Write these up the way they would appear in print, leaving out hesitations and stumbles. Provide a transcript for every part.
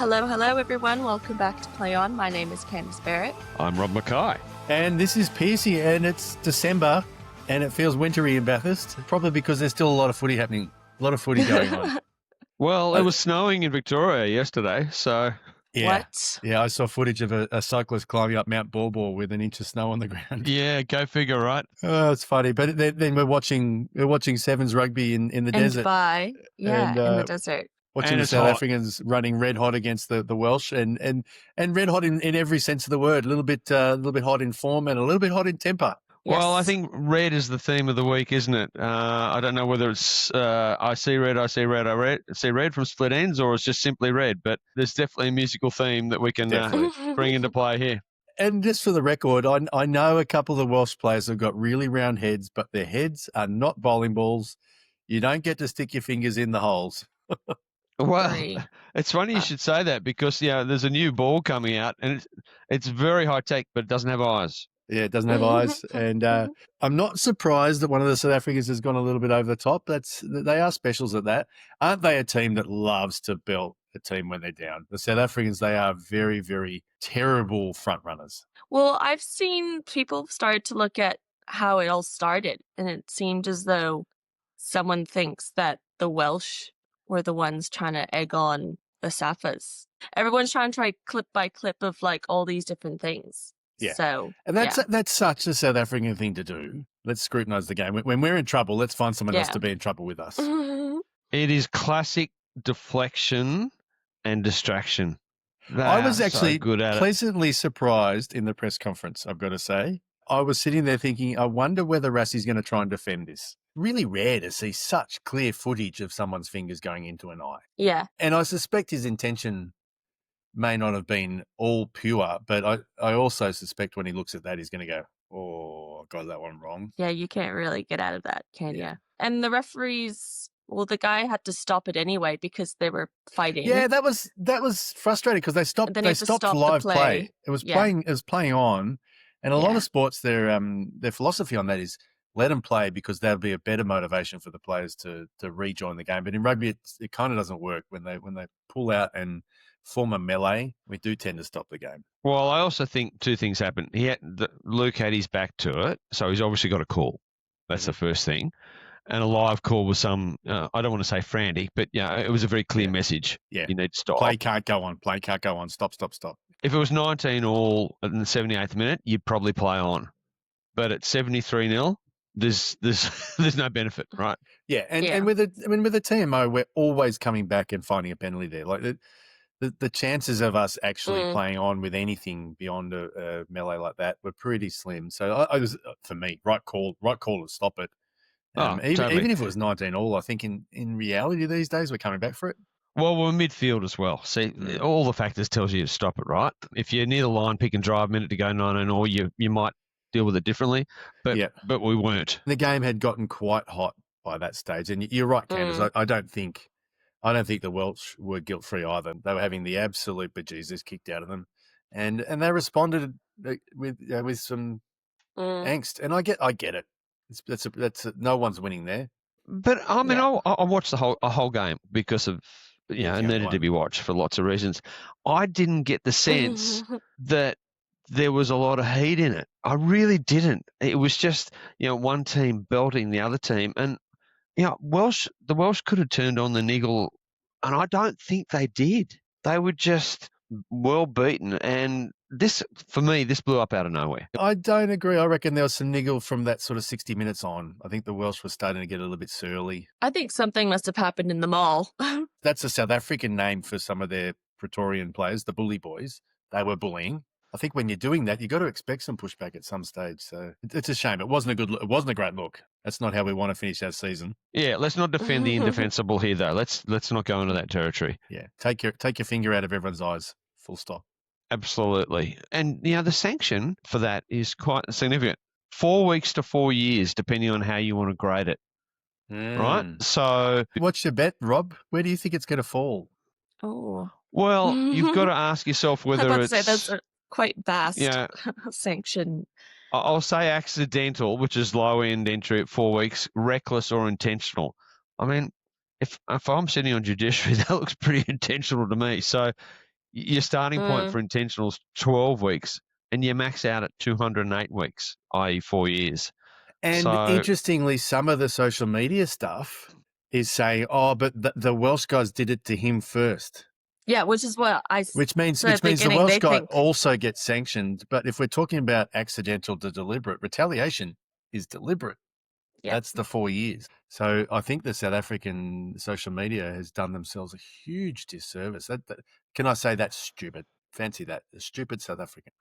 Hello, everyone. Welcome back to Play On. My name is Candace Barrett. I'm Rob Mackay. And this is Pearcey, and it's December, and it feels wintry in Bathurst, probably because there's still a lot of footy happening, a lot of footy going on. Well, it was snowing in Victoria yesterday, so... Yeah. What? Yeah, I saw footage of a cyclist climbing up Mount Baw with an inch of snow on the ground. Yeah, go figure, right? Oh, it's funny. But then we're watching Sevens rugby in the In desert. Dubai. Yeah, And, in the desert. Watching And the it's South hot. Africans running red hot against the Welsh and red hot in every sense of the word. A little bit hot in form and a little bit hot in temper. Well, I Yes. think red is the theme of the week, isn't it? I don't know whether it's I see red see red from Split Ends, or it's just simply red, but there's definitely a musical theme that we can bring into play here. And just for the record, I know a couple of the Welsh players have got really round heads, but their heads are not bowling balls. You don't get to stick your fingers in the holes. Well, Agree. it's funny you should say that because there's a new ball coming out and it's very high tech, but it doesn't have eyes. Yeah, it doesn't have eyes. And I'm not surprised that one of the South Africans has gone a little bit over the top. They are specials at that. Aren't they a team that loves to belt a team when they're down? The South Africans, they are very, very terrible front runners. Well, I've seen people start to look at how it all started, and it seemed as though someone thinks that the Welsh were the ones trying to egg on the Saffas. Everyone's trying to try clip by clip of like all these different things. Yeah. So, And that's such a South African thing to do. Let's scrutinise the game. When we're in trouble, let's find someone else to be in trouble with us. It is classic deflection and distraction. I was They're actually so good at it. pleasantly surprised in the press conference, I've got to say. I was sitting there thinking, I wonder whether Rassie's going to try and defend this. Really rare to see such clear footage of someone's fingers going into an eye. Yeah. And I suspect his intention may not have been all pure, but I also suspect when he looks at that, he's going to go, oh, I got that one wrong. Yeah, you can't really get out of that, can Yeah. you? And the referees, well, the guy had to stop it anyway because they were fighting. Yeah, that was frustrating because they stopped Then he had to stopped stop the live play. It was Yeah. playing on, and a lot Yeah. of sports their philosophy on that is let them play because that'll be a better motivation for the players to rejoin the game. But in rugby, it kind of doesn't work when they pull out and form a melee. We do tend to stop the game. Well, I also think two things happened. Luke had his back to it, so he's obviously got a call. That's the first thing. And a live call was some, I don't want to say frantic, but it was a very clear message. Yeah. You need to stop. Play can't go on. Play can't go on. Stop. If it was 19 all in the 78th minute, you'd probably play on. But at 73-0, there's no benefit, right? Yeah, and with the TMO, we're always coming back and finding a penalty there. Like the chances of us actually playing on with anything beyond a melee like that were pretty slim. So I was, for me, right call to stop it. Even if it was 19 all, I think in reality these days we're coming back for it. Well, we're midfield as well. See, all the factors tells you to stop it, right? If you're near the line, pick and drive, minute to go, 19 all, you might deal with it differently, but we weren't. The game had gotten quite hot by that stage, and you're right, Candace. I don't think the Welsh were guilt free either. They were having the absolute bejesus kicked out of them, and they responded with some angst. And I get it. That's no one's winning there. But I mean, I watched a whole game because of it needed to be watched for lots of reasons. I didn't get the sense that there was a lot of heat in it. I really didn't. It was just one team belting the other team, and the Welsh could have turned on the niggle, and I don't think they did. They were just well beaten, and this blew up out of nowhere. I don't agree. I reckon there was some niggle from that sort of 60 minutes on. I think the Welsh were starting to get a little bit surly. I think something must have happened in the mall. That's a South African name for some of their Praetorian players, the bully boys. They were bullying. I think when you're doing that, you've got to expect some pushback at some stage. So it's a shame. It wasn't a great look. That's not how we want to finish our season. Yeah, let's not defend the indefensible here, though. Let's not go into that territory. Yeah, take your finger out of everyone's eyes. Full stop. Absolutely. And the sanction for that is quite significant. 4 weeks to 4 years, depending on how you want to grade it. Right? So what's your bet, Rob? Where do you think it's going to fall? Oh. Well, you've got to ask yourself whether I was it's... about to say, that's a quite vast sanction. I'll say accidental, which is low-end entry at 4 weeks, reckless or intentional. I mean, if I'm sitting on judiciary, that looks pretty intentional to me. So Your starting point for intentionals 12 weeks, and you max out at 208 weeks, i.e. 4 years. And interestingly, some of the social media stuff is saying, but the Welsh guys did it to him first. Yeah, which is what which means the Welsh guy also gets sanctioned. But if we're talking about accidental to deliberate, retaliation is deliberate. Yeah. That's the 4 years. So I think the South African social media has done themselves a huge disservice. Can I say that's stupid? Fancy that. The stupid South African.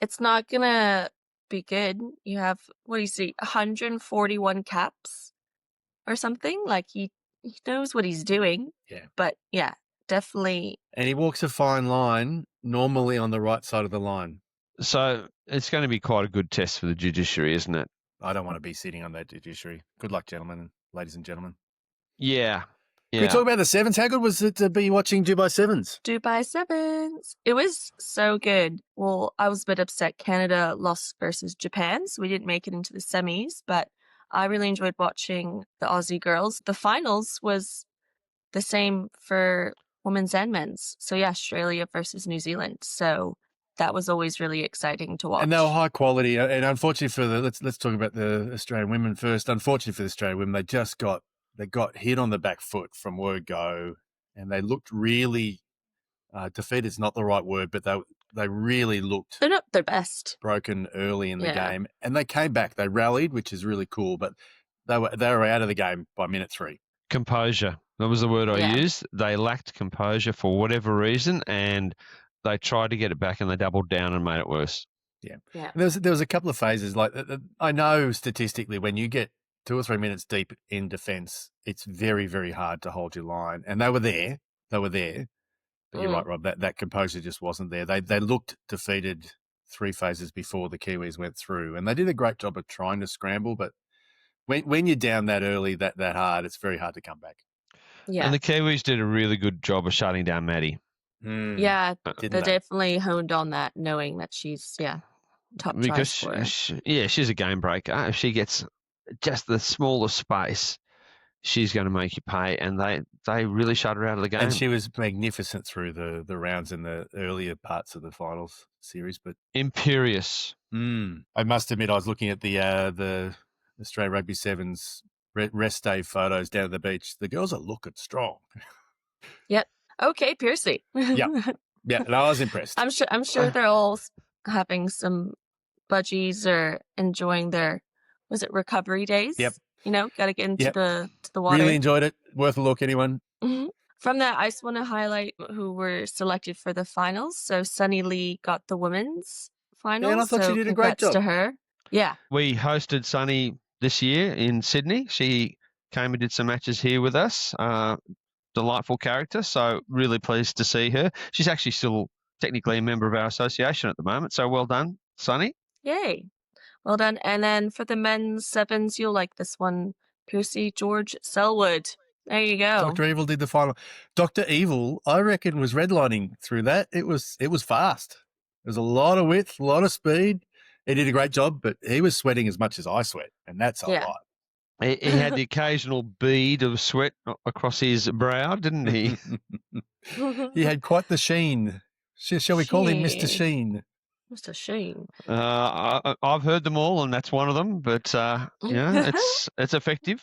It's not going to be good. You have, what do you see, 141 caps or something? Like he knows what he's doing. Yeah. But yeah, definitely. And he walks a fine line, normally on the right side of the line. So it's going to be quite a good test for the judiciary, isn't it? I don't want to be sitting on that judiciary. Good luck, gentlemen, ladies and gentlemen. Yeah. Can we talk about the Sevens? How good was it to be watching Dubai Sevens? Dubai Sevens. It was so good. Well, I was a bit upset. Canada lost versus Japan, so we didn't make it into the semis, but I really enjoyed watching the Aussie girls. The finals was the same for women's and men's. So yeah, Australia versus New Zealand. So that was always really exciting to watch. And they were high quality. And unfortunately for let's talk about the Australian women first. Unfortunately for the Australian women, they got hit on the back foot from word go, and they looked really defeated. Is not the right word, but they really looked. They're not their best. Broken early in the game, and they came back. They rallied, which is really cool, but they were out of the game by minute 3. Composure. That was the word I used. They lacked composure for whatever reason, and they tried to get it back, and they doubled down and made it worse. Yeah. There was a couple of phases. Like I know statistically, when you get 2 or 3 minutes deep in defence, it's very, very hard to hold your line. And they were there. But you're right, Rob. That composure just wasn't there. They looked defeated 3 phases before the Kiwis went through, and they did a great job of trying to scramble. But when you're down that early, that hard, it's very hard to come back. Yeah. And the Kiwis did a really good job of shutting down Maddie. Yeah, they definitely honed on that, knowing that she's top try scorer. She's a game breaker. If she gets just the smallest space, she's going to make you pay, and they really shut her out of the game. And she was magnificent through the rounds in the earlier parts of the finals series. But imperious. I must admit, I was looking at the Australia Rugby Sevens rest day photos down at the beach. The girls are looking strong. Yep. Okay, Pearcey. Yeah, and I was impressed. I'm sure they're all having some budgies or enjoying their, was it recovery days? Yep. Got to get into the water. Really enjoyed it. Worth a look, anyone. Mm-hmm. From that, I just want to highlight who were selected for the finals. So Sunny Lee got the women's finals. Yeah, and I thought she did a great job. To her. Yeah. We hosted Sunny this year in Sydney. She came and did some matches here with us. Delightful character, so really pleased to see her. She's actually still technically a member of our association at the moment, so well done, Sunny. Yay. Well done. And then for the men's sevens, you'll like this one, Pearcey George Selwood. There you go. Dr. Evil did the final. Dr. Evil, I reckon, was redlining through that. It was fast. There's a lot of width, a lot of speed. He did a great job, but he was sweating as much as I sweat, and that's a lot. He had the occasional bead of sweat across his brow, didn't he? He had quite the sheen. Shall we call him Mr. Sheen? Mr. Sheen. I've heard them all, and that's one of them. But it's effective.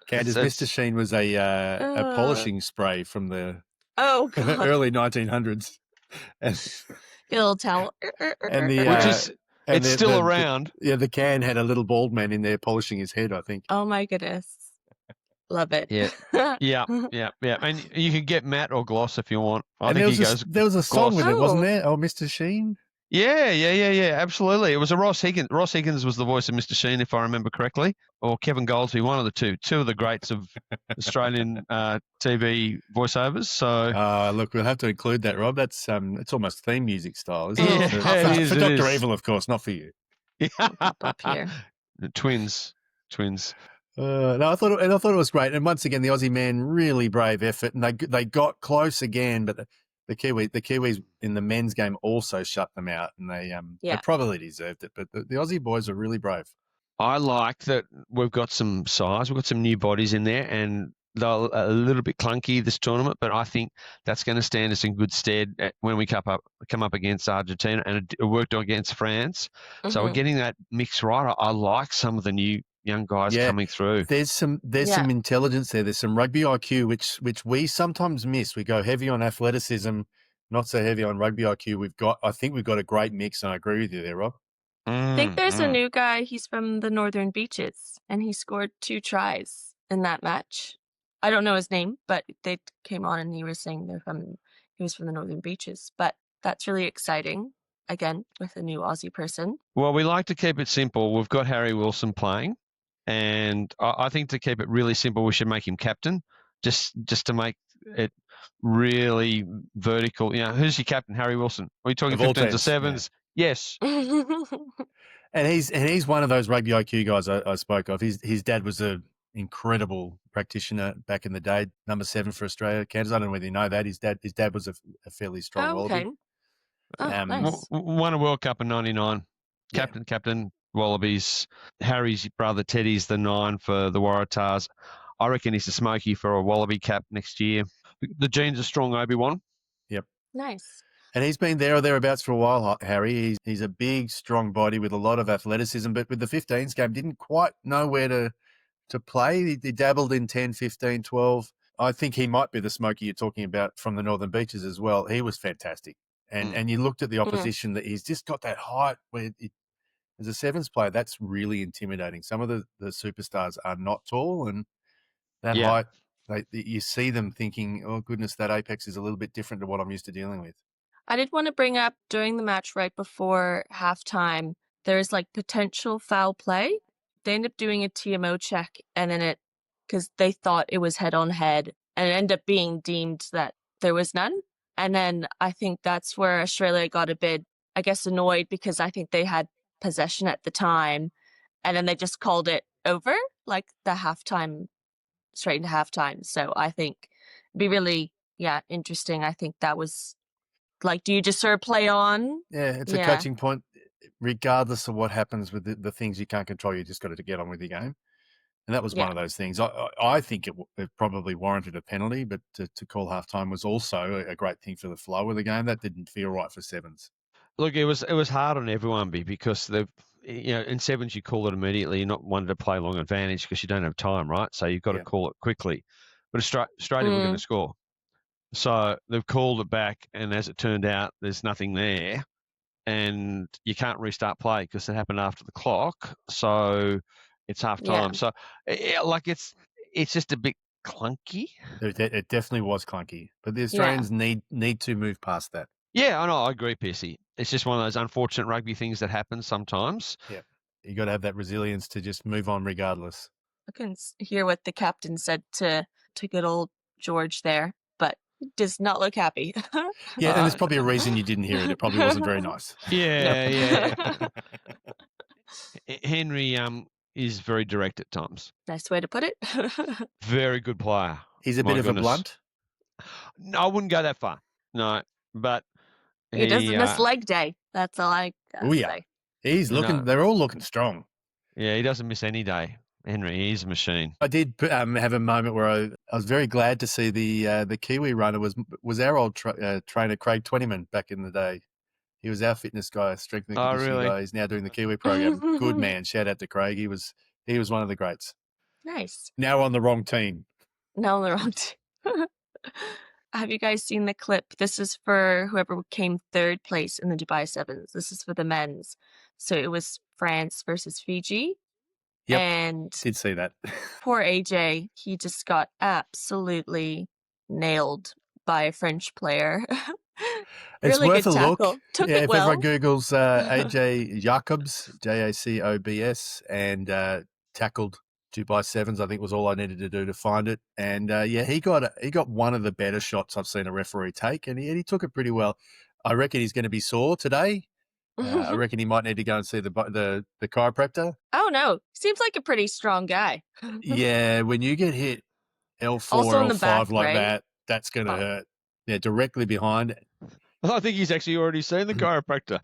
Candace, Mr. Sheen was a polishing spray from the early 1900s. Little towel. And it's still around. The can had a little bald man in there polishing his head, I think. Oh, my goodness. Love it. Yeah. And you can get matte or gloss if you want. There was a song with it, wasn't there? Oh, Mr. Sheen? Yeah, absolutely. It was a Ross Higgins. Ross Higgins was the voice of Mr. Sheen, if I remember correctly, or Kevin Goldsby, one of the two of the greats of Australian TV voiceovers. So, look, we'll have to include that, Rob. That's it's almost theme music style, isn't it? For Dr. Evil, of course, not for you. Up here. Twins. No, I thought it was great, and once again, the Aussie men really brave effort, and they got close again, but the Kiwis in the men's game also shut them out, and they probably deserved it. But the Aussie boys are really brave. I like that we've got some size, we've got some new bodies in there, and they're a little bit clunky this tournament, but I think that's going to stand us in good stead when we come up against Argentina, and it worked against France. So we're getting that mix right. I like some of the new young guys coming through. There's some intelligence there. There's some rugby IQ, which we sometimes miss. We go heavy on athleticism, not so heavy on rugby IQ. I think we've got a great mix, and I agree with you there, Rob. I think there's a new guy. He's from the Northern Beaches, and he scored 2 tries in that match. I don't know his name, but they came on and he was saying he was from the Northern Beaches. But that's really exciting, again, with a new Aussie person. Well, we like to keep it simple. We've got Harry Wilson playing, and I think to keep it really simple, we should make him captain, just to make it really vertical. You know, who's your captain? Harry Wilson. Are we talking 15s or 7s? Yeah. Yes. And he's one of those rugby IQ guys I spoke of. His dad was an incredible practitioner back in the day, number 7 for Australia. Candace, I don't know whether you know that. His dad was a fairly strong okay. Wallaby. Nice. Won a World Cup in 99. Captain, Wallabies. Harry's brother Teddy's the 9 for the Waratahs. I reckon he's a smoky for a Wallaby cap next year. The genes are strong, Obi-Wan. Yep. Nice. And he's been there or thereabouts for a while, Harry. He's a big, strong body with a lot of athleticism, but with the 15s game, didn't quite know where to play. He dabbled in 10, 15, 12. I think he might be the smoky you're talking about from the Northern Beaches as well. He was fantastic. And you looked at the opposition that he's just got that height where as a 7s player, that's really intimidating. Some of the superstars are not tall, and that height, you see them thinking, oh, goodness, that apex is a little bit different to what I'm used to dealing with. I did want to bring up during the match right before halftime, there's like potential foul play. They ended up doing a TMO check, and then because they thought it was head on head, and it ended up being deemed that there was none. And then I think that's where Australia got a bit, I guess, annoyed because I think they had possession at the time, and then they just called it over, like the halftime, straight into halftime. So I think it'd be really, interesting. I think that was like, do you just sort of play on? Yeah, it's a coaching point. Regardless of what happens with the things you can't control, you just got to get on with your game. And that was one of those things. I think it probably warranted a penalty, but to call halftime was also a great thing for the flow of the game. That didn't feel right for 7s. Look, it was hard on everyone because in 7s you call it immediately. You're not wanting to play long advantage because you don't have time, right? So you've got to call it quickly. But Australia were going to score. So they've called it back, and as it turned out, there's nothing there. And you can't restart play because it happened after the clock. So it's half time. So it's just a bit clunky. It definitely was clunky. But the Australians need to move past that. Yeah, I know. I agree, Pearcey. It's just one of those unfortunate rugby things that happen sometimes. Yeah. You got to have that resilience to just move on regardless. I couldn't hear what the captain said to good old George there, but does not look happy. Yeah, and there's probably a reason you didn't hear it. It probably wasn't very nice. Yeah. Henry is very direct at times. Nice way to put it. Very good player. He's a bit of a blunt? No, I wouldn't go that far. No, but he doesn't miss leg day. That's all I say. He's looking. No. They're all looking strong. Yeah, he doesn't miss any day. Henry, he's a machine. I did have a moment where I was very glad to see the Kiwi runner was our old trainer Craig Twentyman back in the day. He was our fitness guy, strength and conditioning guy. He's now doing the Kiwi program. Good man. Shout out to Craig. He was one of the greats. Nice. Now on the wrong team. Now on the wrong team. Have you guys seen the clip? This is for whoever came 3rd place in the Dubai Sevens. This is for the men's. So it was France versus Fiji. Yep, and did see that. Poor AJ, he just got absolutely nailed by a French player. It's really worth good a tackle. look. Took it well. If everyone Googles AJ Jacobs, Jacobs, and tackled Dubai Sevens, I think was all I needed to do to find it. And he got one of the better shots I've seen a referee take, and he took it pretty well. I reckon he's going to be sore today. I reckon he might need to go and see the chiropractor. Oh, no. Seems like a pretty strong guy. Yeah, when you get hit L4, also L5 back, like right? that, that's going to hurt. Yeah, directly behind. I think he's actually already seen the chiropractor.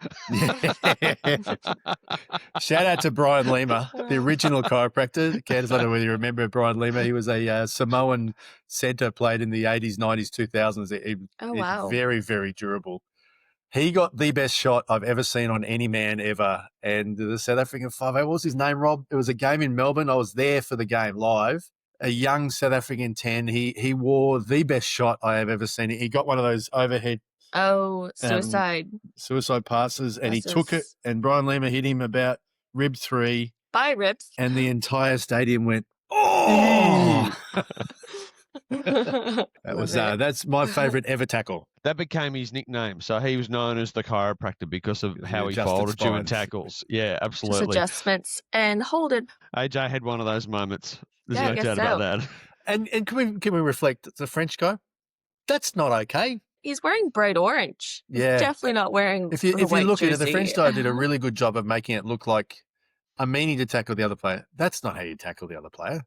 Shout out to Brian Lima, the original chiropractor. Candace, I don't know whether you remember Brian Lima. He was a Samoan centre, played in the 80s, 90s, 2000s. wow. Very, very durable. He got the best shot I've ever seen on any man ever. And the South African 5'8", what was his name, Rob? It was a game in Melbourne. I was there for the game live. A young South African 10. He wore the best shot I have ever seen. He got one of those overhead suicide passes, and he took it, and Brian Lima hit him about rib 3. By ribs. And the entire stadium went, oh! That's my favourite ever tackle. That became his nickname. So he was known as the chiropractor because of how he folded you in tackles. Yeah, absolutely. Just adjustments and hold it. AJ had one of those moments. There's no doubt about that. And can we reflect, the French guy? That's not okay. He's wearing bright orange. Yeah. He's definitely not wearing If you look at it, the French guy did a really good job of making it look like I'm meaning to tackle the other player. That's not how you tackle the other player.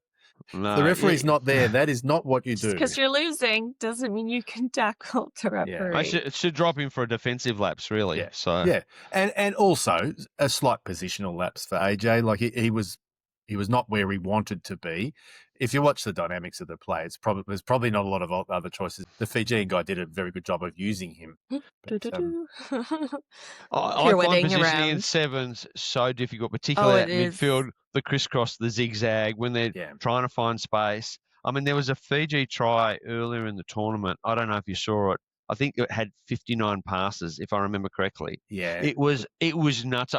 No, the referee's not there. That is not what you do. Because you're losing doesn't mean you can tackle the referee. It should drop him for a defensive lapse, really. Yeah. So yeah, and also a slight positional lapse for AJ. Like he was not where he wanted to be. If you watch the dynamics of the play, there's probably not a lot of other choices. The Fijian guy did a very good job of using him. But, I find positioning in sevens so difficult, particularly at midfield, the crisscross, the zigzag, when they're trying to find space. I mean, there was a Fiji try earlier in the tournament. I don't know if you saw it. I think it had 59 passes, if I remember correctly. Yeah. It was nuts.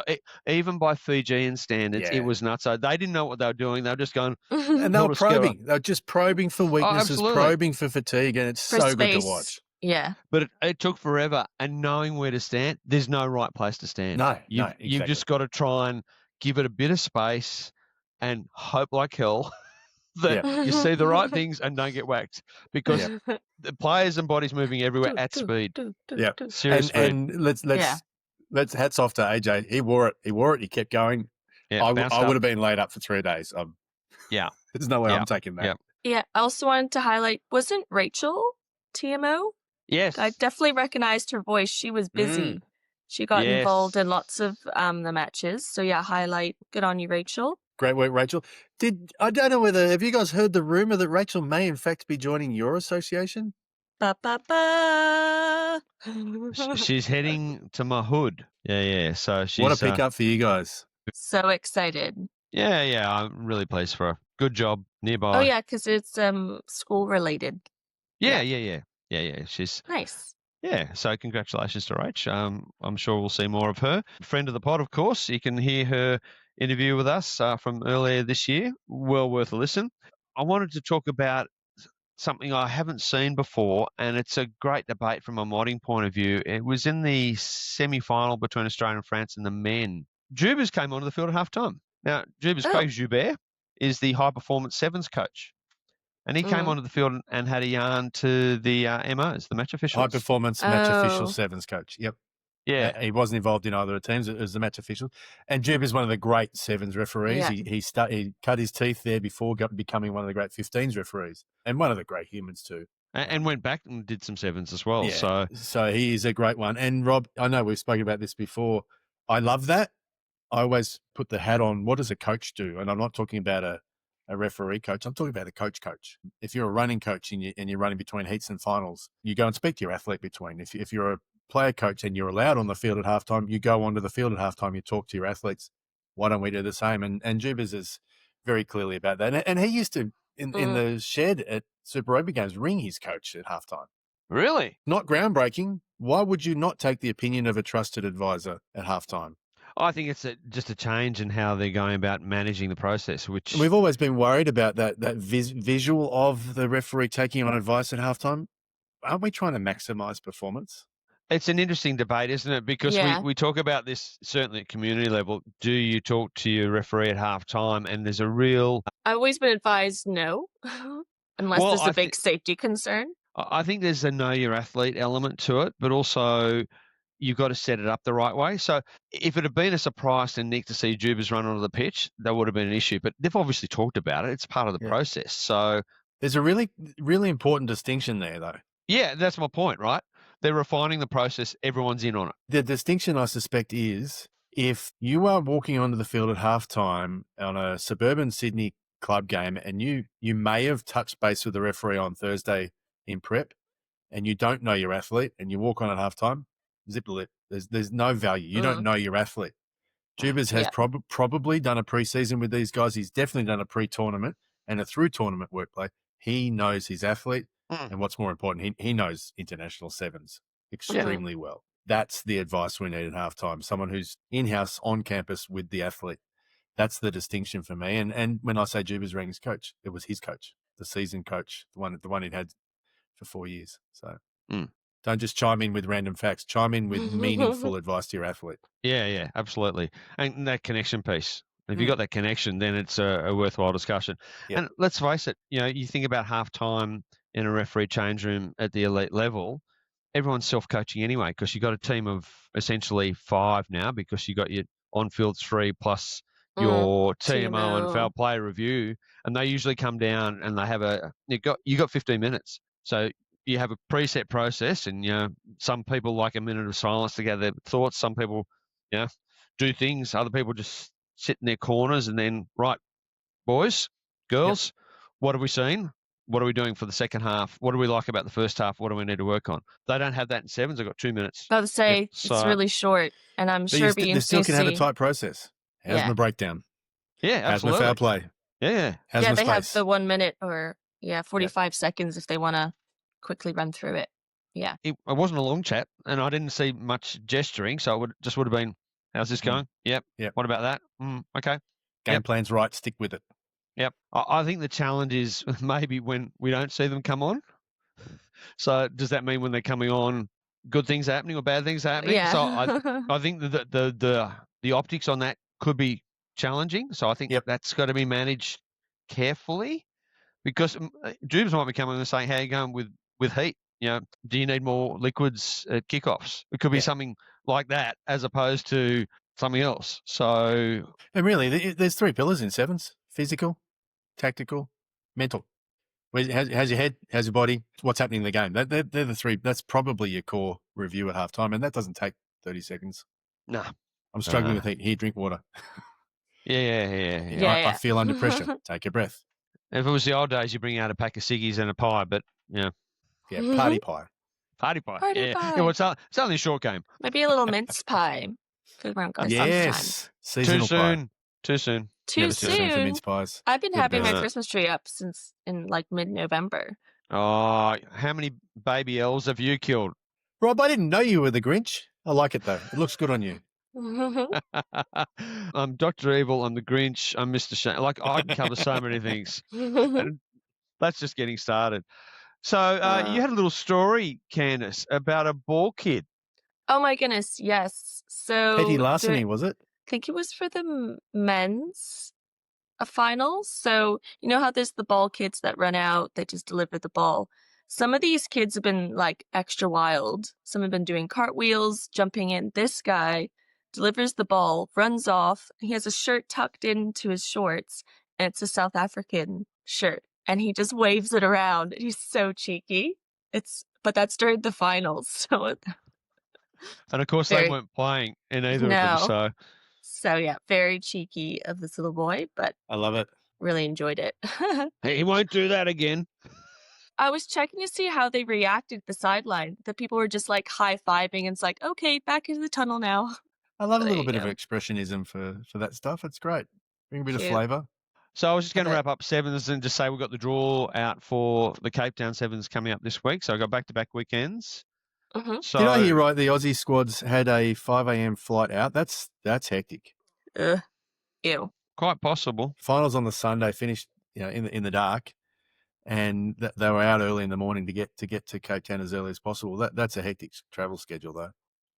Even by Fijian standards, it was nuts. So they didn't know what they were doing. They were just going... And they were probing. They were just probing for weaknesses, probing for fatigue, and it's so good to watch. Yeah. But it took forever, and knowing where to stand, there's no right place to stand. No, exactly. You've just got to try and give it a bit of space and hope like hell that you see the right things and don't get whacked, because the players and bodies moving everywhere at speed. Yeah, serious speed. And let's hats off to AJ. He wore it. He kept going. Yeah, I would have been laid up for 3 days. There's no way I'm taking that. Yeah. I also wanted to highlight, wasn't Rachel TMO? Yes. I definitely recognized her voice. She was busy. She got involved in lots of the matches. So highlight. Good on you, Rachel. Great work, Rachel. I don't know have you guys heard the rumor that Rachel may in fact be joining your association? Ba, ba, ba. She's heading to Mahood. Yeah. So she's... What a pickup for you guys. So excited. Yeah. I'm really pleased for her. Good job nearby. Oh, yeah, because it's school related. Yeah. She's... Nice. Yeah, so congratulations to Rach. I'm sure we'll see more of her. Friend of the pod, of course. You can hear her interview with us from earlier this year. Well worth a listen. I wanted to talk about something I haven't seen before, and it's a great debate from a modding point of view. It was in the semi-final between Australia and France in the men. Jubers came onto the field at halftime. Now, Jubers' coach, Gilbert, is the high-performance sevens coach. And he came onto the field and had a yarn to the MOs, the match officials. High-performance match official sevens coach. Yep. Yeah. He wasn't involved in either of the teams. It was the match official. And Jube is one of the great sevens referees. Yeah. He cut his teeth there before becoming one of the great 15s referees, and one of the great humans too. And went back and did some sevens as well. Yeah. So he is a great one. And Rob, I know we've spoken about this before. I love that. I always put the hat on. What does a coach do? And I'm not talking about a referee coach. I'm talking about a coach. If you're a running coach and you're running between heats and finals, you go and speak to your athlete between. If you're a player coach and you're allowed on the field at halftime, you go onto the field at halftime, you talk to your athletes. Why don't we do the same? And Jubers is very clearly about that. And he used to, in the shed at Super Rugby games, ring his coach at halftime. Really? Not groundbreaking. Why would you not take the opinion of a trusted advisor at halftime? I think it's just a change in how they're going about managing the process. Which we've always been worried about that visual of the referee taking on advice at halftime. Aren't we trying to maximise performance? It's an interesting debate, isn't it? Because we talk about this certainly at community level. Do you talk to your referee at halftime? And there's a real... I've always been advised no, unless there's a big safety concern. I think there's a know your athlete element to it, but also you've got to set it up the right way. So if it had been a surprise to Nick to see Jubers run onto the pitch, that would have been an issue. But they've obviously talked about it. It's part of the process. So there's a really, really important distinction there, though. Yeah, that's my point, right? they're refining the process. Everyone's in on it. The distinction, I suspect, is if you are walking onto the field at halftime on a suburban Sydney club game and you may have touched base with the referee on Thursday in prep and you don't know your athlete and you walk on at halftime, zip the lip. There's no value. You don't know your athlete. Jubers has probably done a preseason with these guys. He's definitely done a pre-tournament and a through-tournament workplay. He knows his athlete, and what's more important, he knows international sevens extremely well. That's the advice we need at halftime, someone who's in-house on campus with the athlete. That's the distinction for me. And when I say Jubers rang his coach, it was his coach, the seasoned coach, the one he'd had for 4 years. So don't just chime in with random facts. Chime in with meaningful advice to your athlete. Yeah, absolutely. And that connection piece. If you've got that connection, then it's a worthwhile discussion. Yep. And let's face it, you think about halftime in a referee change room at the elite level, everyone's self-coaching anyway because you've got a team of essentially 5 now because you've got your on-field 3 plus your TMO and foul play review, and they usually come down and they have you got 15 minutes. So you have a preset process, and some people like a minute of silence to gather their thoughts. Some people, do things. Other people just sit in their corners and then, right, boys, girls, what have we seen? What are we doing for the second half? What do we like about the first half? What do we need to work on? They don't have that in sevens. They've got 2 minutes. I would say it's really short, and I'm sure they still can have a tight process. How's my breakdown? Yeah, absolutely. How's my foul play? Yeah. How's my they space? have the 1 minute or 45 seconds if they want to quickly run through it. Yeah. It wasn't a long chat, and I didn't see much gesturing, so it would have been, how's this going? Yep. What about that? Okay. Game plan's right. Stick with it. Yep. I think the challenge is maybe when we don't see them come on. So does that mean when they're coming on, good things are happening or bad things are happening? Yeah. So I think the optics on that could be challenging. So I think that's got to be managed carefully because Jubes might be coming and saying, how are you going with heat? Do you need more liquids at kickoffs? It could be something like that as opposed to something else. So, and really, there's 3 pillars in sevens: physical, tactical, mental. How's your head? How's your body? What's happening in the game? They're the 3. That's probably your core review at halftime, and that doesn't take 30 seconds. No. I'm struggling with heat. Here, drink water. Yeah. I feel under pressure. Take a breath. If it was the old days, you bring out a pack of ciggies and a pie, but Yeah, party pie. Party pie. Party Yeah. pie. Yeah, well, it's only a short game. Maybe a little mince pie. Food around Yes. Seasonal pie. Too soon. Too Never soon. for mince pies. I've been having my Christmas tree up since in mid-November. Oh, how many baby elves have you killed? Rob, I didn't know you were the Grinch. I like it though. It looks good on you. I'm Dr. Evil. I'm the Grinch. I'm Mr. Shane. I can cover so many things. And that's just getting started. So you had a little story, Candace, about a ball kid. Oh my goodness, yes. So Petty larceny, was it? I think it was for the men's finals. So you know how there's the ball kids that run out, they just deliver the ball. Some of these kids have been extra wild. Some have been doing cartwheels, jumping in. This guy delivers the ball, runs off. He has a shirt tucked into his shorts, and it's a South African shirt. And he just waves it around. He's so cheeky. But that's during the finals. So and of course they weren't playing in either of them. So yeah, very cheeky of this little boy, but I love it. Really enjoyed it. He won't do that again. I was checking to see how they reacted at the sideline. The people were just high-fiving and it's okay, back into the tunnel now. I love a little bit of expressionism for that stuff. It's great. Bring a bit of flavour. So I was just going to wrap up sevens and just say we've got the draw out for the Cape Town sevens coming up this week. So I've got back-to-back weekends. Mm-hmm. So, did I hear right? The Aussie squads had a 5 a.m. flight out. That's hectic. Ew. Quite possible. Finals on the Sunday finished, in the dark, and they were out early in the morning to get to Cape Town as early as possible. That's a hectic travel schedule, though.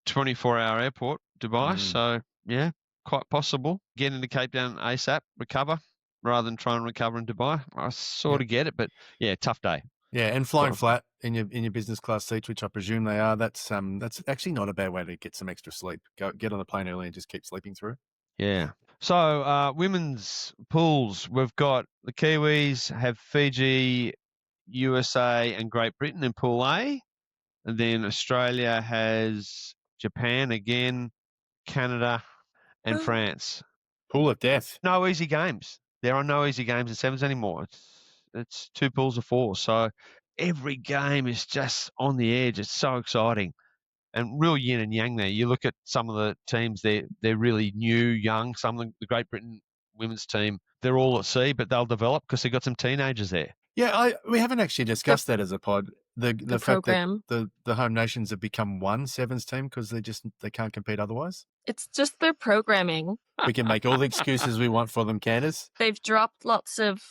24-hour airport, Dubai. So yeah, quite possible. Get into Cape Town ASAP, recover rather than try and recover in Dubai. I sort of get it, but yeah, tough day. Yeah, and flying flat in your business class seats, which I presume they are, that's actually not a bad way to get some extra sleep. Get on the plane early and just keep sleeping through. Yeah. So women's pools, we've got the Kiwis have Fiji, USA, and Great Britain in Pool A. And then Australia has Japan again, Canada, and France. Pool of death. No easy games. There are no easy games in sevens anymore. It's 2 pools of 4. So every game is just on the edge. It's so exciting. And real yin and yang there. You look at some of the teams, they're really new, young. Some of the Great Britain women's team, they're all at sea, but they'll develop because they've got some teenagers there. Yeah, we haven't actually discussed that as a pod. The fact program. that the home nations have become one sevens team because they can't compete otherwise. It's just their programming. We can make all the excuses we want for them, Candace. They've dropped lots of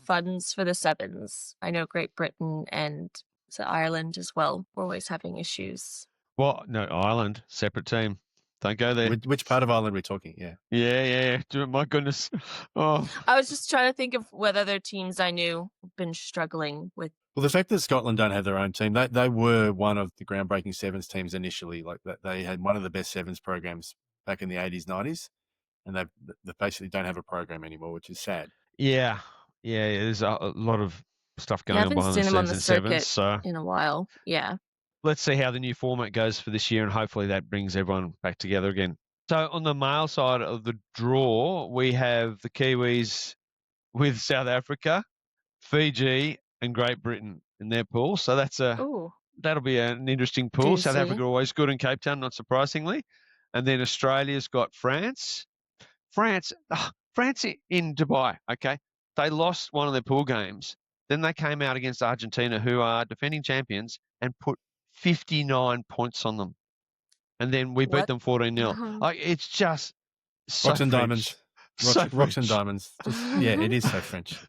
funds for the sevens. I know Great Britain and Ireland as well were always having issues. Well, no, Ireland, separate team. Don't go there. Which part of Ireland are we talking? Yeah. Yeah. My goodness. Oh. I was just trying to think of what other teams I knew have been struggling with. Well, the fact that Scotland don't have their own team, they were one of the groundbreaking sevens teams initially. Like that, they had one of the best sevens programs back in the 80s, 90s, and they basically don't have a program anymore, which is sad. Yeah. There's a lot of stuff going on behind the scenes in sevens. So in a while, yeah. Let's see how the new format goes for this year, and hopefully that brings everyone back together again. So on the male side of the draw, we have the Kiwis with South Africa, Fiji, and Great Britain in their pool. So that'll be an interesting pool. South Africa are always good in Cape Town, not surprisingly. And then Australia's got France. France in Dubai, okay? They lost one of their pool games. Then they came out against Argentina, who are defending champions, and put 59 points on them. And then we beat them 14-0. Like, it's just so Rocks and French. diamonds. So Rocks and diamonds. Yeah, it is so French.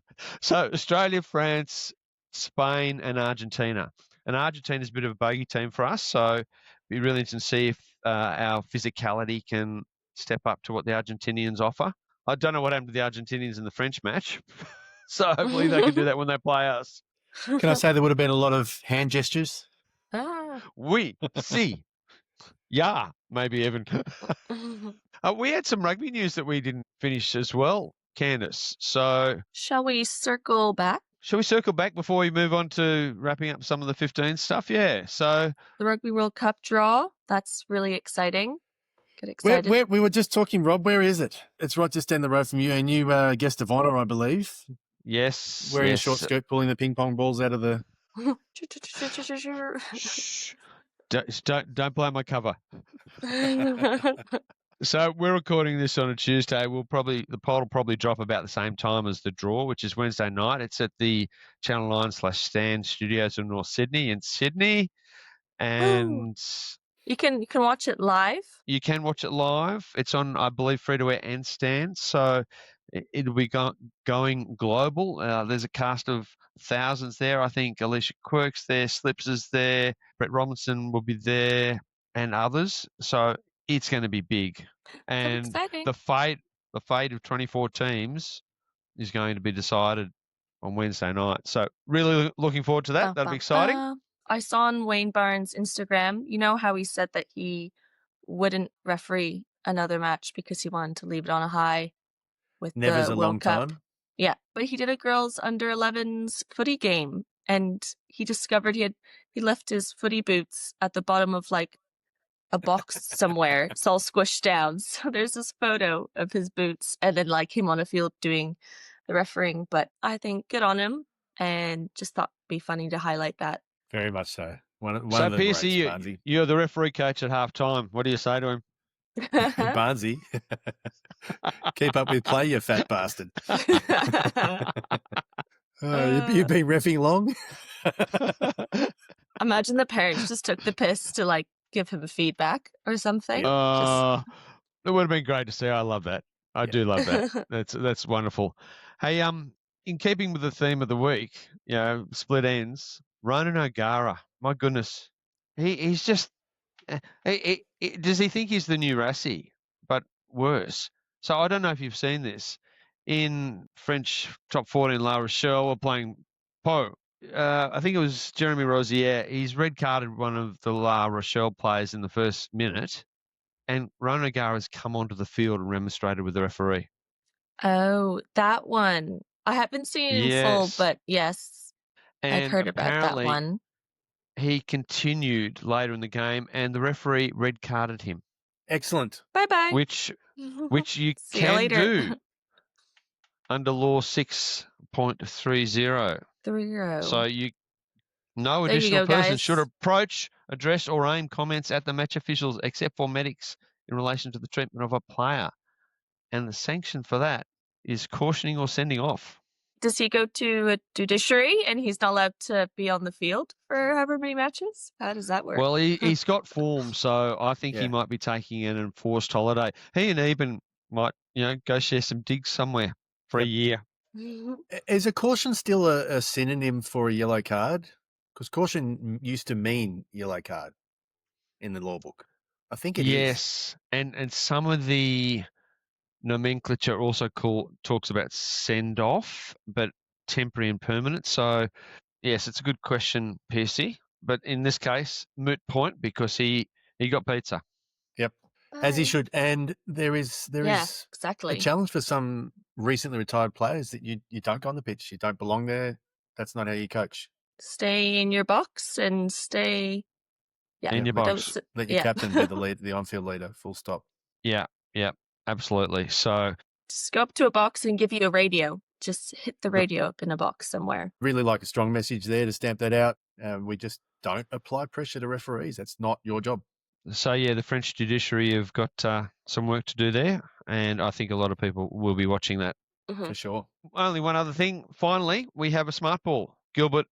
So Australia, France, Spain, and Argentina. And Argentina's a bit of a bogey team for us, so it'd be really interesting to see if our physicality can step up to what the Argentinians offer. I don't know what happened to the Argentinians in the French match, so hopefully they can do that when they play us. Can I say there would have been a lot of hand gestures? Oui, si. Yeah, maybe even. We had some rugby news that we didn't finish as well, Candace. So shall we circle back? Shall we circle back before we move on to wrapping up some of the 15 stuff? Yeah. So the Rugby World Cup draw, that's really exciting. Get excited. We were just talking, Rob. Where is it? It's right just down the road from you. And you guest of honour, I believe. Yes. Wearing a short skirt, pulling the ping pong balls out of the. Shh. Don't blow my cover. So we're recording this on a Tuesday. The poll will probably drop about the same time as the draw, which is Wednesday night. It's at the Channel 9/Stan Studios in North Sydney and you can watch it live. You can watch it live. It's on, I believe, free to air and Stan. So it'll be going global. There's a cast of thousands there. I think Alicia Quirk's there, Slips is there, Brett Robinson will be there, and others. So it's going to be big. And the fate of 24 teams is going to be decided on Wednesday night. So really looking forward to that. That'll be exciting. I saw on Wayne Barnes' Instagram, you know how he said that he wouldn't referee another match because he wanted to leave it on a high with Never's the a World long Cup. time. Yeah, but he did a girls under 11s footy game, and he discovered he left his footy boots at the bottom of a box somewhere. It's all squished down. So there's this photo of his boots and then him on a field doing the refereeing. But I think good on him, and just thought it'd be funny to highlight that. Very much so. One of the Pearcey, greats, you're the referee coach at half time. What do you say to him? Barnesy, keep up with play, you fat bastard. You've been reffing long? Imagine the parents just took the piss to give him feedback or something. It would have been great to see. I love that. I do love that. That's wonderful. Hey, in keeping with the theme of the week, split ends, Ronan O'Gara, my goodness, he's just, does he think he's the new Rassie, but worse? So I don't know if you've seen this. In French top 14, La Rochelle were playing Pau. I think it was Jeremy Rosier. He's red carded one of the La Rochelle players in the first minute, and Ronan O'Gara has come onto the field and remonstrated with the referee. Oh, that one. I haven't seen it in full, but yes, and I've heard about that one. he continued later in the game, and the referee red carded him. Excellent. Bye-bye. Which you See you can later. do under law 6.30. 3-0. So no There you additional go, person guys. should approach, address, or aim comments at the match officials except for medics in relation to the treatment of a player. And the sanction for that is cautioning or sending off. Does he go to a judiciary and he's not allowed to be on the field for however many matches? How does that work? Well, he's got form, so I think he might be taking an enforced holiday. He and Eben might, go share some digs somewhere for a year. Is a caution still a synonym for a yellow card? Because caution used to mean yellow card in the law book. I think it is. Yes, and some of the nomenclature also talks about send off, but temporary and permanent. So, yes, it's a good question, Pearcey. But in this case, moot point because he got pizza. Yep, as he should. And there is exactly a challenge for some recently retired players that you don't go on the pitch. You don't belong there. That's not how you coach. Stay in your box and stay in your box. Let your captain be the on-field leader. Full stop. Yeah, absolutely. So just go up to a box and give you a radio. Just hit the radio up in a box somewhere. Really like a strong message there to stamp that out. We just don't apply pressure to referees. That's not your job. So, the French judiciary have got some work to do there, and I think a lot of people will be watching that. For sure. Only one other thing. Finally, we have a smart ball. Gilbert,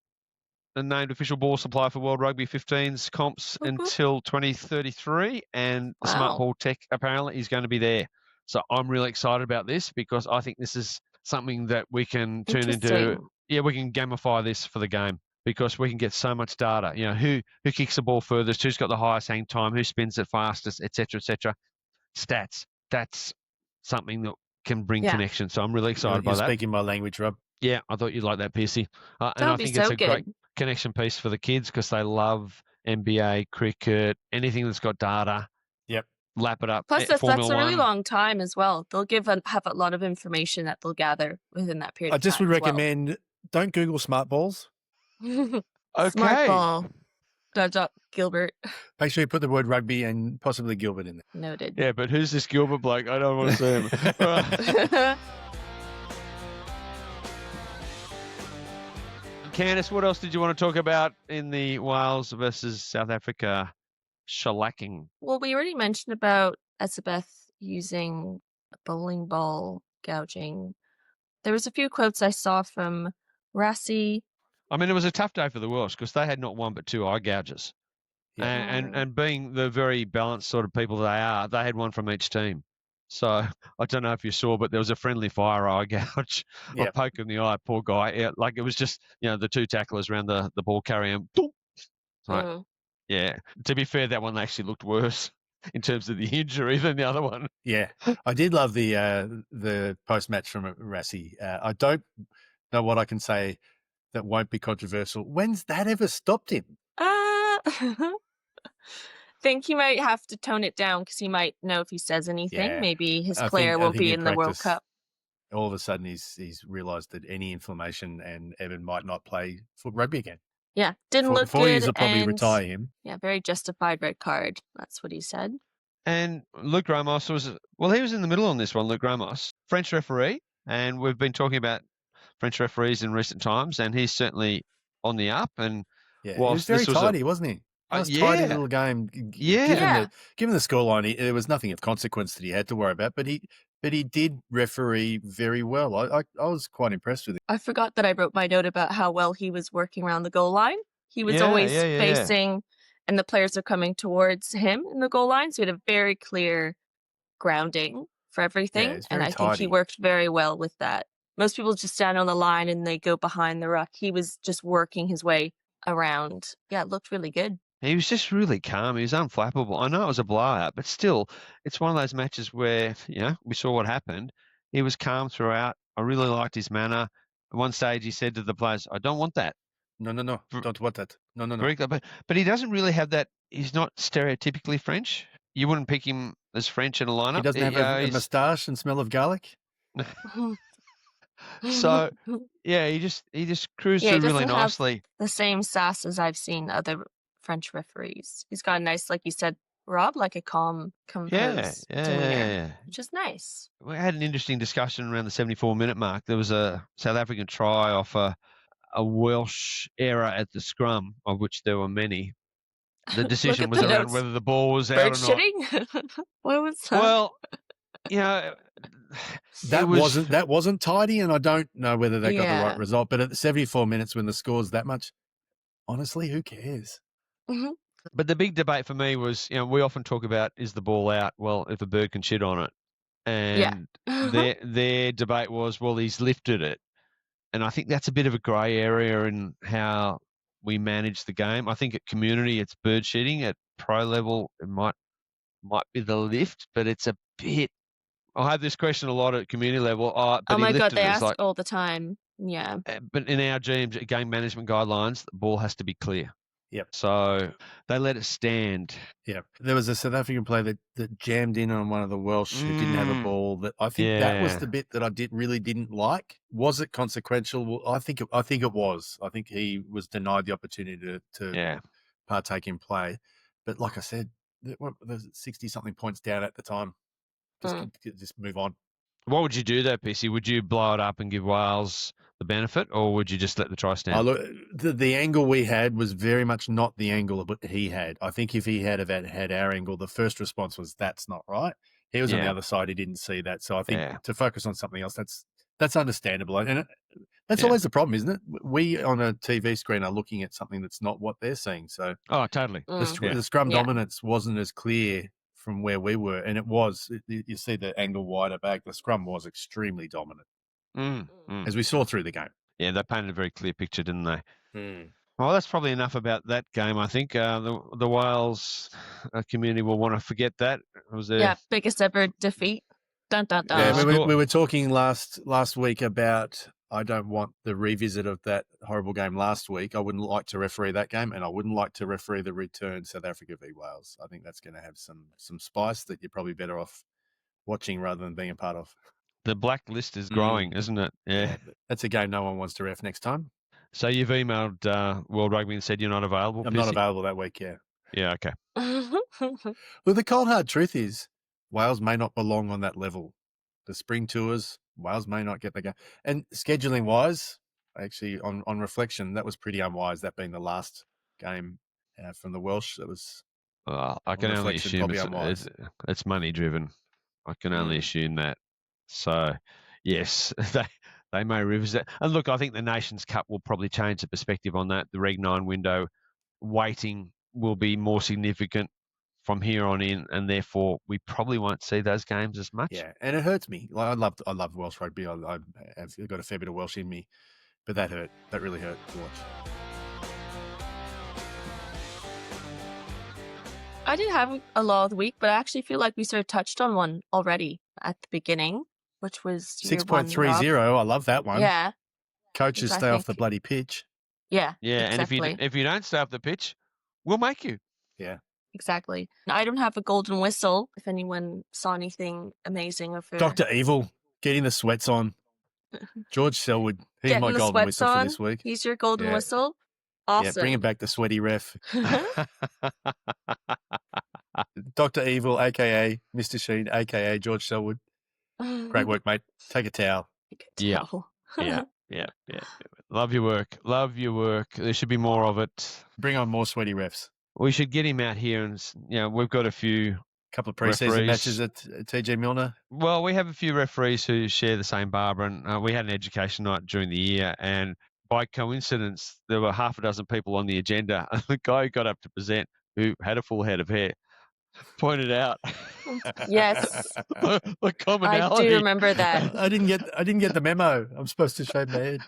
the named official ball supplier for World Rugby 15's comps until 2033, and the smart ball tech apparently is going to be there. So I'm really excited about this because I think this is something that we can turn into. Yeah, we can gamify this for the game because we can get so much data. Who kicks the ball furthest, who's got the highest hang time, who spins it fastest, etc., etc. Stats. That's something that can bring connection. So I'm really excited by that. You're speaking my language, Rob. Yeah, I thought you'd like that, Pearcey. And I think it's a great connection piece for the kids because they love NBA, cricket, anything that's got data. Yep. Lap it up. Plus, that's a really long time as well. They'll have a lot of information that they'll gather within that period. I just would recommend don't Google smart balls. Okay. Smart ball. Gilbert. Make sure you put the word rugby and possibly Gilbert in there. Noted. Yeah, but who's this Gilbert bloke? I don't want to see him. Candace, what else did you want to talk about in the Wales versus South Africa shellacking? Well, we already mentioned about Etzebeth using a bowling ball gouging. There was a few quotes I saw from Rassie. I mean, it was a tough day for the Welsh because they had not one but two eye gouges. Yeah. And being the very balanced sort of people they are, they had one from each team. So I don't know if you saw, but there was a friendly fire eye gouge, a poke in the eye, poor guy. It was just, the two tacklers around the ball carrying. Yeah. To be fair, that one actually looked worse in terms of the injury than the other one. Yeah. I did love the post-match from Rassie. I don't know what I can say that won't be controversial. When's that ever stopped him? Think he might have to tone it down because he might know if he says anything. Maybe his player won't be in the World Cup. All of a sudden, he's realised that any inflammation and Evan might not play foot rugby again. Yeah, didn't look good. 4 years will probably retire him. Yeah, very justified red card. That's what he said. And Luc Ramos he was in the middle on this one, Luc Ramos, French referee. And we've been talking about French referees in recent times, and he's certainly on the up. And he was very tidy, wasn't he? Nice tidy little game. Given the scoreline, there was nothing of consequence that he had to worry about, but he did referee very well. I was quite impressed with him. I forgot that I wrote my note about how well he was working around the goal line. He was always facing, and the players are coming towards him in the goal line, so he had a very clear grounding for everything, and I think he worked very well with that. Most people just stand on the line and they go behind the ruck. He was just working his way around. Yeah, it looked really good. He was just really calm. He was unflappable. I know it was a blowout, but still, it's one of those matches where, we saw what happened. He was calm throughout. I really liked his manner. At one stage, he said to the players, I don't want that. No. Don't want that. No. But he doesn't really have that. He's not stereotypically French. You wouldn't pick him as French in a lineup. He doesn't have a moustache and smell of garlic? So yeah, he just cruised Yeah, he through really doesn't have nicely. the same sass as I've seen other French referees. He's got a nice, like you said, Rob, like a calm, composed demeanor, which is nice. We had an interesting discussion around the 74-minute mark. There was a South African try off a Welsh error at the scrum, of which there were many. The decision was around whether the ball was out or not. Shitting? What was that? Well, you know, that wasn't tidy, and I don't know whether they got the right Yeah. result. But at the 74 minutes, when the score's that much, honestly, who cares? Mhm. But the big debate for me was, we often talk about, is the ball out? Well, if a bird can shit on it. And their debate was, well, he's lifted it. And I think that's a bit of a grey area in how we manage the game. I think at community, it's bird shitting. At pro level, it might be the lift, but it's a bit. I have this question a lot at community level. But oh my God, they it. ask all the time. Yeah. But in our game management guidelines, the ball has to be clear. Yep. So they let it stand. Yeah. There was a South African player that jammed in on one of the Welsh who didn't have a ball. That I think that was the bit that I really didn't like. Was it consequential? Well, I think it was. I think he was denied the opportunity to partake in play. But like I said, there's 60-something points down at the time. Just move on. What would you do though, Pearcey? Would you blow it up and give Wales the benefit, or would you just let the try stand? Look, the angle we had was very much not the angle that he had. I think if he had our angle, the first response was, that's not right. He was on the other side. He didn't see that. So I think to focus on something else, that's understandable. And that's always the problem, isn't it? We on a TV screen are looking at something that's not what they're seeing. So totally. The scrum dominance wasn't as clear from where we were, and it was. You see the angle wider back. The scrum was extremely dominant, as we saw through the game. Yeah, they painted a very clear picture, didn't they? Well, that's probably enough about that game. I think the Wales community will want to forget that. It was biggest ever defeat. Dun, dun, dun. Yeah, we were talking last week about. I don't want the revisit of that horrible game last week. I wouldn't like to referee that game, and I wouldn't like to referee the return South Africa v Wales. I think that's going to have some spice that you're probably better off watching rather than being a part of. The blacklist is growing, isn't it? Yeah. That's a game no one wants to ref next time. So you've emailed World Rugby and said you're not available? I'm not available that week, yeah. Yeah, okay. Well, the cold, hard truth is Wales may not belong on that level. The spring tours, Wales may not get the game. And scheduling-wise, actually, on reflection, that was pretty unwise, that being the last game from the Welsh. That was I can only assume it's money-driven. I can only assume that. So, yes, they may revisit. And look, I think the Nations Cup will probably change the perspective on that. The Reg 9 window waiting will be more significant from here on in, and therefore we probably won't see those games as much. Yeah, and it hurts me. Like, I love Welsh rugby. I've got a fair bit of Welsh in me, but that hurt. That really hurt to watch. I didn't have a law of the week, but I actually feel like we sort of touched on one already at the beginning, which was 6.30. I love that one. Yeah. Coaches stay off the bloody pitch. Yeah. Yeah, exactly. And if you don't stay off the pitch, we'll make you. Yeah. Exactly. I don't have a golden whistle. If anyone saw anything amazing of Dr. Evil, getting the sweats on. George Selwood, he's my golden whistle for this week. He's your golden whistle. Awesome. Yeah, bringing back the sweaty ref. Dr. Evil, a.k.a. Mr. Sheen, a.k.a. George Selwood. Great work, mate. Take a towel. Yeah. Love your work. There should be more of it. Bring on more sweaty refs. We should get him out here, and we've got a couple of pre-season matches at TG Milner. Well, we have a few referees who share the same barber, and we had an education night during the year, and by coincidence, there were half a dozen people on the agenda. And the guy who got up to present, who had a full head of hair, pointed out. Yes, the commonality. I do remember that. I didn't get the memo. I'm supposed to shave my head,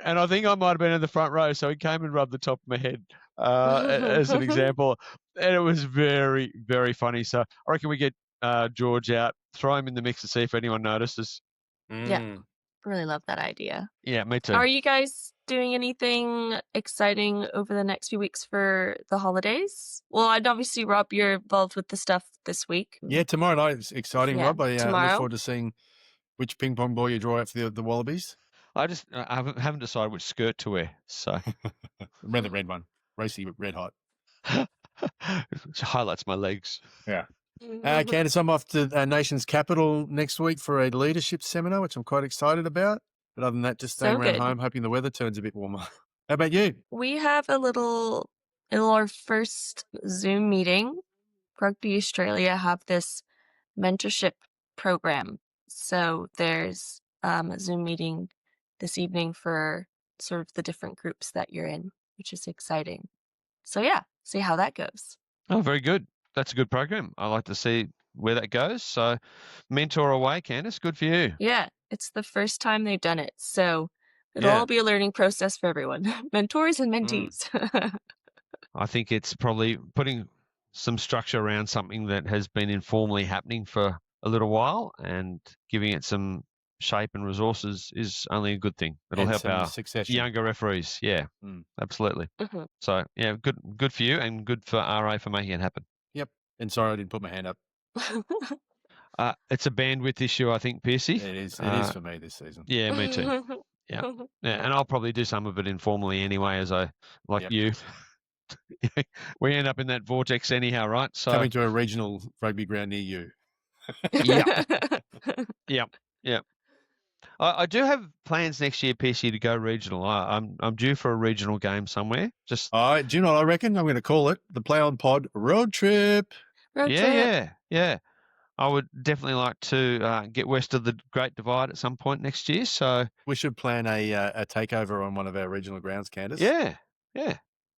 and I think I might have been in the front row, so he came and rubbed the top of my head as an example, and it was very, very funny. So I reckon we get George out, throw him in the mix to see if anyone notices. Yeah, really love that idea. Yeah, me too. Are you guys doing anything exciting over the next few weeks for the holidays? Well, and obviously, Rob, you're involved with the stuff this week. Yeah, tomorrow night is exciting, Rob. I look forward to seeing which ping pong ball you draw out for the Wallabies. I haven't decided which skirt to wear, so Wear the red one. Racy red hot. it highlights my legs. Yeah. Candace, I'm off to Nation's capital next week for a leadership seminar, which I'm quite excited about. But other than that, just staying around home, hoping the weather turns a bit warmer. How about you? We have our first Zoom meeting. Rugby Australia have this mentorship program. So there's a Zoom meeting this evening for sort of the different groups that you're in, which is exciting. So yeah, see how that goes. Oh, very good. That's a good program. I like to see where that goes. So mentor away, Candace. Good for you. Yeah, it's the first time they've done it. So it'll all be a learning process for everyone. Mentors and mentees. I think it's probably putting some structure around something that has been informally happening for a little while and giving it some shape and resources is only a good thing. It'll help our younger referees. Yeah, absolutely. So, yeah, good for you and good for RA for making it happen. Yep. And sorry I didn't put my hand up. It's a bandwidth issue, I think, Pearcey. It is for me this season. Yeah, me too. Yeah, and I'll probably do some of it informally anyway, as I like you. We end up in that vortex anyhow, right? So coming to a regional rugby ground near you. Yeah. I do have plans next year, PC, to go regional. I'm due for a regional game somewhere. Just all right. Do you know what I reckon? I'm going to call it the Play On Pod Road Trip. Yeah. I would definitely like to get west of the Great Divide at some point next year. So we should plan a takeover on one of our regional grounds, Candace. Yeah.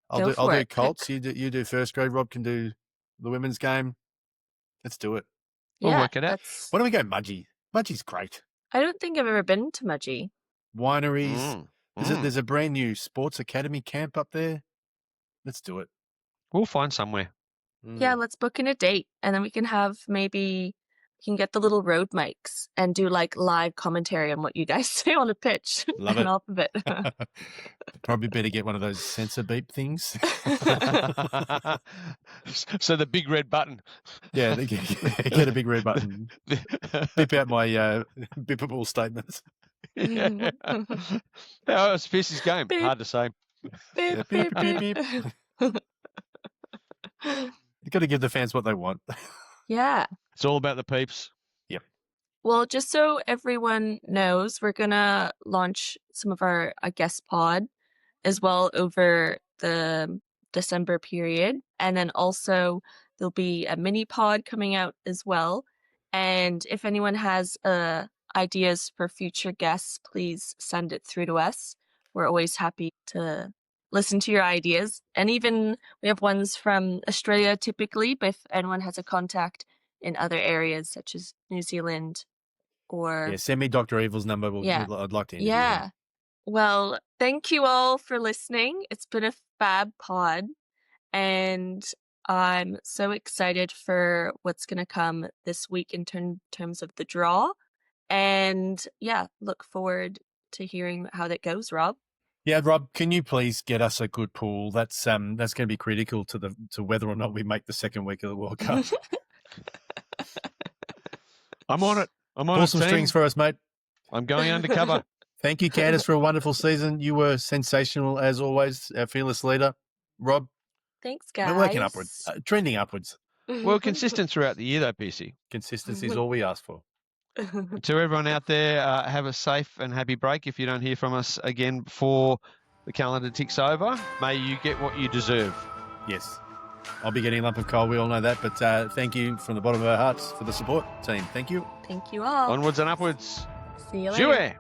I'll do Colts. You do first grade. Rob can do the women's game. Let's do it. We'll work it out. Why don't we go Mudgee? Mudgee's great. I don't think I've ever been to Mudgee. Wineries. There's a brand new sports academy camp up there. Let's do it. We'll find somewhere. Yeah, let's book in a date, and then we can get the little road mics and do like live commentary on what you guys say on a pitch. Love it. Off of it. Probably better get one of those sensor beep things. So the big red button. Yeah, get a big red button. Beep out my bippable statements. Yeah. How was Pierce's game? Beep. Hard to say. Beep, beep, beep. You got to give the fans what they want. Yeah. It's all about the peeps. Yep. Well, just so everyone knows, we're going to launch some of our guest pod as well over the December period. And then also there'll be a mini pod coming out as well. And if anyone has ideas for future guests, please send it through to us. We're always happy to listen to your ideas. And even we have ones from Australia typically, but if anyone has a contact in other areas such as New Zealand or... Yeah, send me Dr. Evil's number. I'd like to interview him. Well, thank you all for listening. It's been a fab pod. And I'm so excited for what's going to come this week in terms of the draw. And yeah, look forward to hearing how that goes, Rob. Yeah, Rob, can you please get us a good pool? That's going to be critical to whether or not we make the second week of the World Cup. I'm on it. Pull some strings for us, mate. I'm going undercover. Thank you, Candace, for a wonderful season. You were sensational as always, our fearless leader. Rob, thanks, guys. We're working upwards, trending upwards. Well, consistent throughout the year, though, Pearcey. Consistency is all we ask for. To everyone out there, have a safe and happy break. If you don't hear from us again before the calendar ticks over, may you get what you deserve. Yes. I'll be getting a lump of coal, we all know that, but thank you from the bottom of our hearts for the support, team. Thank you. Thank you all. Onwards and upwards. See you later.